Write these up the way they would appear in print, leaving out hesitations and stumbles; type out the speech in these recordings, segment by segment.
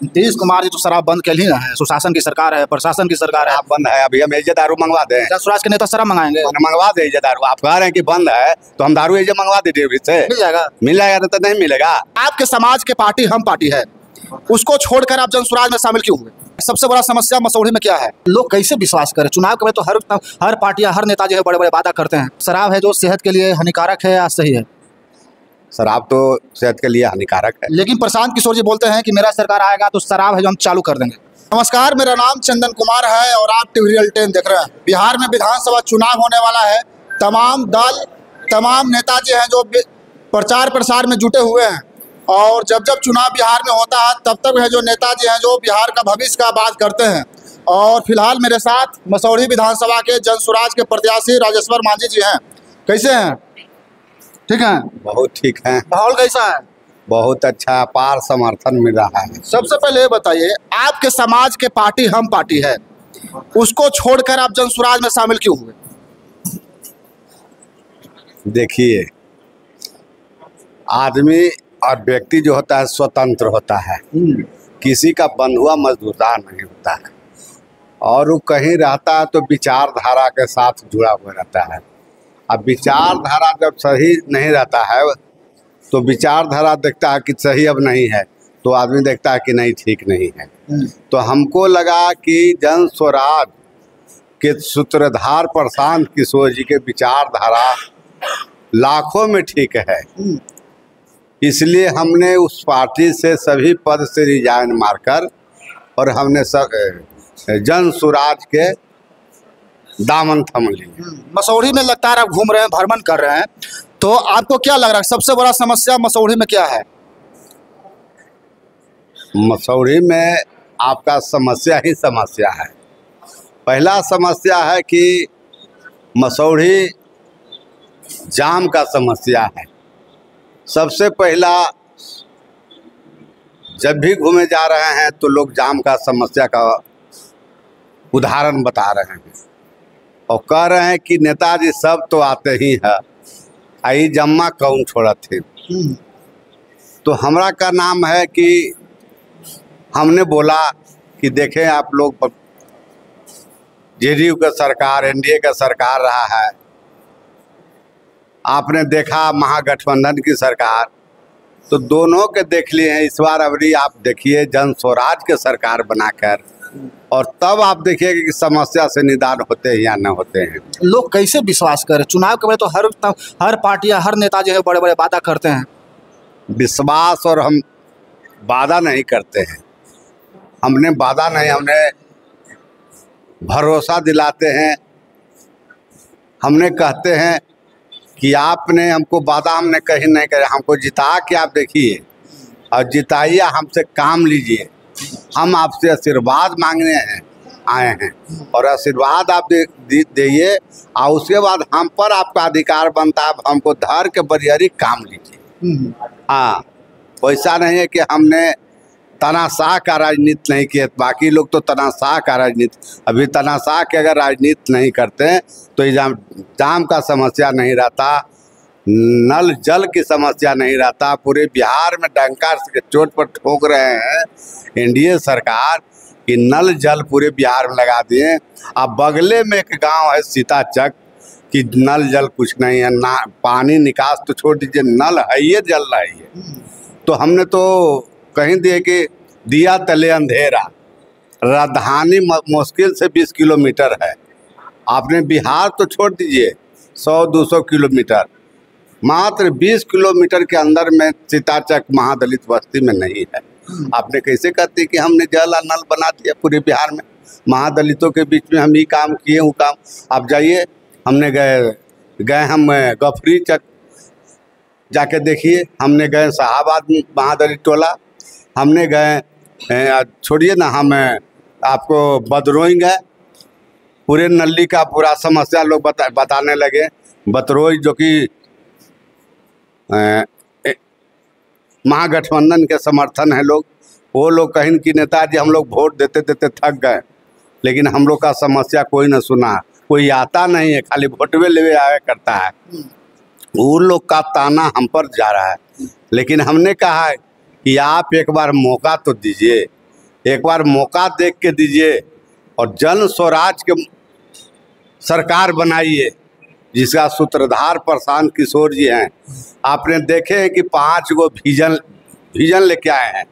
नीतीश कुमार जी तो शराब बंद कर ही ना है। सुशासन की सरकार है, प्रशासन की सरकार है। आप बंद है, अभी हम एजे दारू मंगवा दें। स्वराज के नेता शराब मंगाएंगे, मंगवा दे एजे दारू। आप कह रहे हैं कि बंद है तो हम दारू एजे मंगवा दीजिए, इससे मिल जाएगा। मिल जाएगा तो नहीं मिलेगा। आपके समाज के पार्टी हम पार्टी है, उसको छोड़कर आप जन स्वराज में शामिल क्यों हुए? सबसे बड़ा समस्या मसौढ़ी में क्या है? लोग कैसे विश्वास करें? चुनाव के में तो हर पार्टियां, हर नेता जो है बड़े बड़े वादा करते हैं। शराब है जो सेहत के लिए हानिकारक है या सही है? शराब तो सेहत के लिए हानिकारक है, लेकिन प्रशांत किशोर जी बोलते हैं कि मेरा सरकार आएगा तो शराब है जो हम चालू कर देंगे। नमस्कार, मेरा नाम चंदन कुमार है और आप टीवी रियल 10 देख रहे हैं। बिहार में विधानसभा चुनाव होने वाला है। तमाम दल, तमाम नेता जो हैं जो प्रचार प्रसार में जुटे हुए हैं और जब जब चुनाव बिहार में होता है तब तक है जो नेताजी हैं जो बिहार का भविष्य का बात करते हैं। और फिलहाल मेरे साथ मसौढ़ी विधानसभा के जन स्वराज के प्रत्याशी राजेश्वर मांझी जी हैं। कैसे हैं? ठीक है, बहुत ठीक है। माहौल कैसा है? बहुत अच्छा, अपार समर्थन मिल रहा है। सबसे पहले ये बताइए, आपके समाज के पार्टी हम पार्टी है, उसको छोड़कर आप जन स्वराज में शामिल क्यों हुए? देखिए, आदमी और व्यक्ति जो होता है स्वतंत्र होता है, किसी का बंधुआ मजदूरदार नहीं होता है। और वो कहीं रहता है तो विचारधारा के साथ जुड़ा हुआ रहता है। अब विचारधारा जब सही नहीं रहता है तो विचारधारा देखता है कि सही अब नहीं है, तो आदमी देखता है कि नहीं, ठीक नहीं है। तो हमको लगा कि जन स्वराज के सूत्रधार प्रशांत किशोर जी के विचारधारा लाखों में ठीक है, इसलिए हमने उस पार्टी से सभी पद से रिजाइन मारकर और हमने जन स्वराज के दामन थम लिए। मसौढ़ी में लगता है आप घूम रहे हैं, भ्रमण कर रहे हैं, तो आपको क्या लग रहा है सबसे बड़ा समस्या मसौढ़ी में क्या है? मसौढ़ी में आपका समस्या ही समस्या है। पहला समस्या है कि मसौढ़ी जाम का समस्या है। सबसे पहला, जब भी घूमे जा रहे हैं तो लोग जाम का समस्या का उदाहरण बता रहे हैं और कह रहे हैं कि नेताजी सब तो आते ही है, आई जम्मा कौन छोड़ा थे। तो हमरा का नाम है कि हमने बोला कि देखें आप लोग, जेडीयू का सरकार, एनडीए का सरकार रहा है, आपने देखा महागठबंधन की सरकार, तो दोनों के देख लिए हैं। इस बार अबरी आप देखिए जन स्वराज के सरकार बनाकर, और तब आप देखिए कि समस्या से निदान होते हैं या न होते हैं। लोग कैसे विश्वास करें? चुनाव के में तो हर पार्टियां, हर नेता जो है बड़े बड़े वादा करते हैं। विश्वास और हम वादा नहीं करते हैं, हमने वादा नहीं, हमने भरोसा दिलाते हैं। हमने कहते हैं कि आपने हमको वादा हमने कहीं नहीं करे, हमको जिता के आप देखिए और जिताइए, हमसे काम लीजिए। हम आपसे आशीर्वाद मांगने हैं आए हैं और आशीर्वाद आप दीजिए और उसके बाद हम पर आपका अधिकार बनता है, हमको धर के बरियारी काम लीजिए। हाँ, वैसा नहीं है कि हमने तनाशाह का राजनीति नहीं किया। बाकी लोग तो तनाशाह का राजनीति, अभी तनाशाह के अगर राजनीति नहीं करते तो जाम का समस्या नहीं रहता, नल जल की समस्या नहीं रहता। पूरे बिहार में डंका के चोट पर ठोक रहे हैं एनडीए सरकार कि नल जल पूरे बिहार में लगा दिए। अब बगले में एक गांव है सीताचक कि नल जल कुछ नहीं है, ना पानी निकास तो छोड़ दीजिए, नल है ये जल रही है। तो हमने तो कहीं दिए कि दिया तले अंधेरा। राजधानी मुश्किल से 20 किलोमीटर है, आपने बिहार तो छोड़ दीजिए 100-200 किलोमीटर, मात्र 20 किलोमीटर के अंदर में सीताचक महादलित बस्ती में नहीं है। आपने कैसे कहते कि हमने जल नल बना दिया पूरे बिहार में, महादलितों के बीच में हम ये काम किए, वो काम। आप जाइए, हमने गए हम गफरी चक जाके देखिए, हमने गए शाहाबाद महादलित टोला, हमने गए, छोड़िए ना, हम आपको बदरोई गए, पूरे नली का पूरा समस्या लोग बताने लगे। बदरोई जो कि महागठबंधन के समर्थन है लोग, वो लोग कहीं कि नेताजी हम लोग वोट देते देते थक गए, लेकिन हम लोग का समस्या कोई न सुना, कोई आता नहीं है, खाली वोटवे लेवे आया करता है। वो लोग का ताना हम पर जा रहा है, लेकिन हमने कहा है कि आप एक बार मौका तो दीजिए। एक बार मौका देख के दीजिए और जन स्वराज के सरकार बनाइए, जिसका सूत्रधार प्रशांत किशोर जी हैं। आपने देखे हैं कि 5 गो विजन लेके आए हैं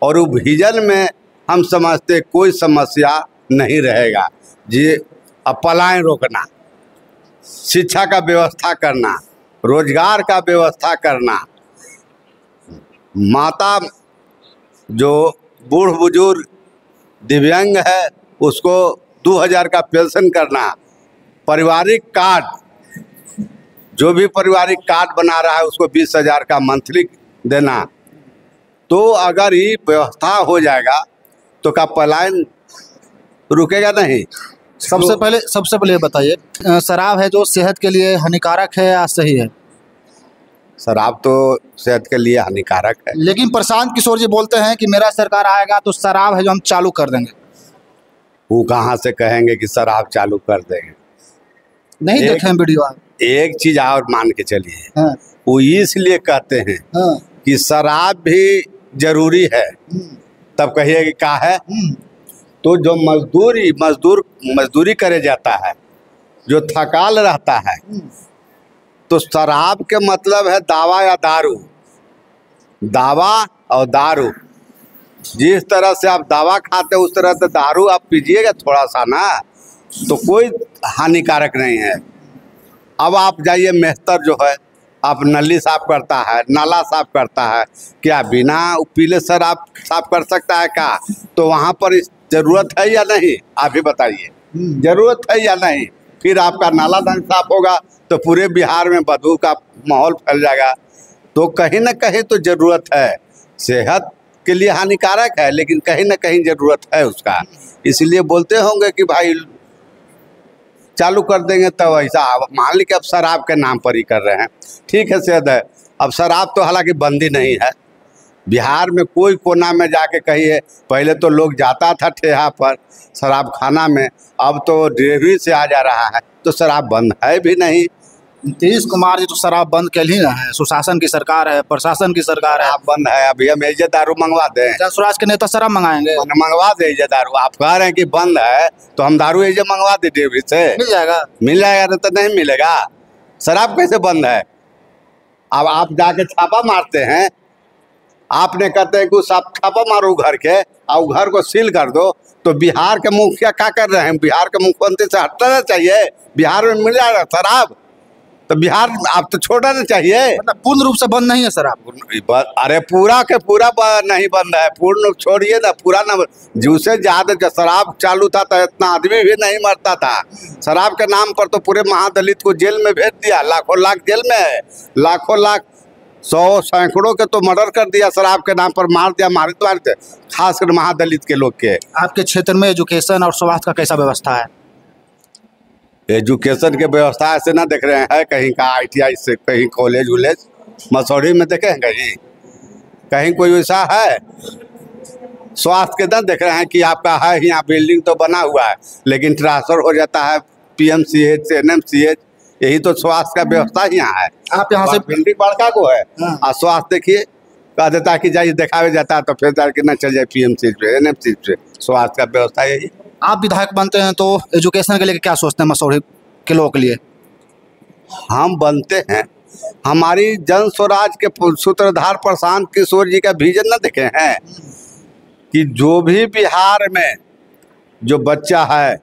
और वो विजन में हम समझते कोई समस्या नहीं रहेगा जी। अब पलायन रोकना, शिक्षा का व्यवस्था करना, रोजगार का व्यवस्था करना, माता जो बूढ़ बुजुर्ग दिव्यांग है उसको 2000 का पेंशन करना, पारिवारिक कार्ड, जो भी पारिवारिक कार्ड बना रहा है उसको 20,000 का मंथली देना। तो अगर ये व्यवस्था हो जाएगा तो क्या पलायन रुकेगा नहीं? सबसे पहले बताइए, शराब है जो सेहत के लिए हानिकारक है या सही है? शराब तो सेहत के लिए हानिकारक है, लेकिन प्रशांत किशोर जी बोलते हैं कि मेरा सरकार आएगा तो शराब है जो हम चालू कर देंगे। वो कहाँ से कहेंगे कि शराब चालू कर देंगे? नहीं देखे हैं वीडियो आप? एक चीज और मान के चलिए, हाँ। वो इसलिए कहते हैं हाँ। कि शराब भी जरूरी है, तब कहिए कि क्या है? तो जो मजदूरी करे जाता है, जो थकाल रहता है, तो शराब के मतलब है दावा या दारू। दावा और दारू, जिस तरह से आप दवा खाते उस तरह से दारू आप पीजिएगा थोड़ा सा ना, तो कोई हानिकारक नहीं है। अब आप जाइए, मेहतर जो है आप नली साफ करता है, नाला साफ करता है, क्या बिना पीले शराब साफ कर सकता है क्या? तो वहाँ पर ज़रूरत है या नहीं? आप ही बताइए, ज़रूरत है या नहीं? फिर आपका नाला नहीं साफ होगा तो पूरे बिहार में बदबू का माहौल फैल जाएगा। तो कहीं ना कहीं तो ज़रूरत है, सेहत के लिए हानिकारक है लेकिन कहीं ना कहीं ज़रूरत है उसका, इसलिए बोलते होंगे कि भाई चालू कर देंगे। तब ऐसा मान ली कि अब शराब के नाम पर ही कर रहे हैं, ठीक है सेहत है। अब शराब तो हालांकि बंदी नहीं है, बिहार में कोई कोना में जाके कहिए, पहले तो लोग जाता था ठेहा पर शराब खाना में, अब तो डिलीवरी से आ जा रहा है, तो शराब बंद है भी नहीं। नीतीश कुमार जी तो शराब बंद कर ही ना है, सुशासन की सरकार है, प्रशासन की सरकार है। आप बंद है, अभी हम एजे दारू मंगवा दें? जन स्वराज के नेता शराब मंगाएंगे? मंगवा दे एजे दारू। आप कह रहे हैं कि बंद है तो हम दारू एजे मंगवा दे, डिलीवरी से मिल जाएगा? मिल जाएगा तो नहीं मिलेगा? शराब कैसे बंद है? अब आप जाके छापा मारते हैं, आपने कहते हैं कि आप छापा मारो घर के और घर को सील कर दो, तो बिहार के मुखिया क्या कर रहे हैं? बिहार के मुख्यमंत्री से हटना चाहिए, बिहार में मिल जाएगा शराब, तो बिहार आप तो छोड़ना चाहिए। मतलब पूर्ण रूप से बंद नहीं है शराब? अरे पूरा के पूरा नहीं बंद है, पूर्ण छोड़िए ना, पूरा ना। जिससे ज्यादा जब शराब चालू था तो इतना आदमी भी नहीं मरता था। शराब के नाम पर तो पूरे महादलित को जेल में भेज दिया, लाखों लाख जेल में है, लाखों लाख 100 सैकड़ों के तो मर्डर कर दिया शराब के नाम पर, मार दिया, मारते खासकर महादलित के लोग के। आपके क्षेत्र में एजुकेशन और स्वास्थ्य का कैसा व्यवस्था है? एजुकेशन के व्यवस्था ऐसे ना देख रहे हैं, कहीं का ITI से कहीं कॉलेज वॉलेज मसौड़ी में देखे हैं, कहीं कोई वैसा है? स्वास्थ्य के ना देख रहे हैं कि आपका है यहाँ बिल्डिंग तो बना हुआ है लेकिन ट्रांसफर हो जाता है PMCH से NMCH, यही तो स्वास्थ्य का व्यवस्था यहाँ है। आप यहाँ से बिल्डिंग बड़का को है और स्वास्थ्य देखिए कह देता है कि जाइए दिखावे जाता है, तो फिर जाके ना चल जाए PMCH पे NMCH पे। स्वास्थ्य का व्यवस्था यही। आप विधायक बनते हैं तो एजुकेशन के लिए क्या सोचते हैं मसौढ़ी के लोगों के लिए? हम बनते हैं, हमारी जन स्वराज के सूत्रधार प्रशांत किशोर जी का विजन न देखे हैं कि जो भी बिहार में जो बच्चा है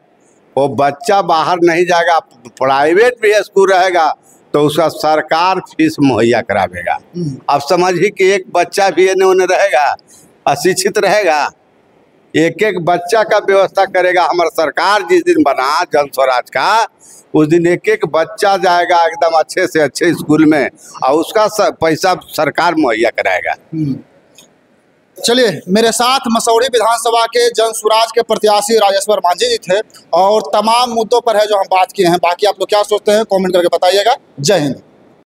वो बच्चा बाहर नहीं जाएगा, प्राइवेट भी स्कूल रहेगा तो उसका सरकार फीस मुहैया करावेगा। अब समझिए कि एक बच्चा भी इन्हें उन्हें रहेगा, अशिक्षित रहेगा, एक एक बच्चा का व्यवस्था करेगा हमारा सरकार। जिस दिन बना जन स्वराज का उस दिन एक एक बच्चा जाएगा एकदम अच्छे से अच्छे स्कूल में और उसका पैसा सरकार मुहैया कराएगा। चलिए, मेरे साथ मसौढ़ी विधानसभा के जन स्वराज के प्रत्याशी राजेश्वर मांझी जी थे और तमाम मुद्दों पर है जो हम बात किए हैं। बाकी आप लोग क्या सोचते हैं कमेंट करके बताइएगा। जय हिंद।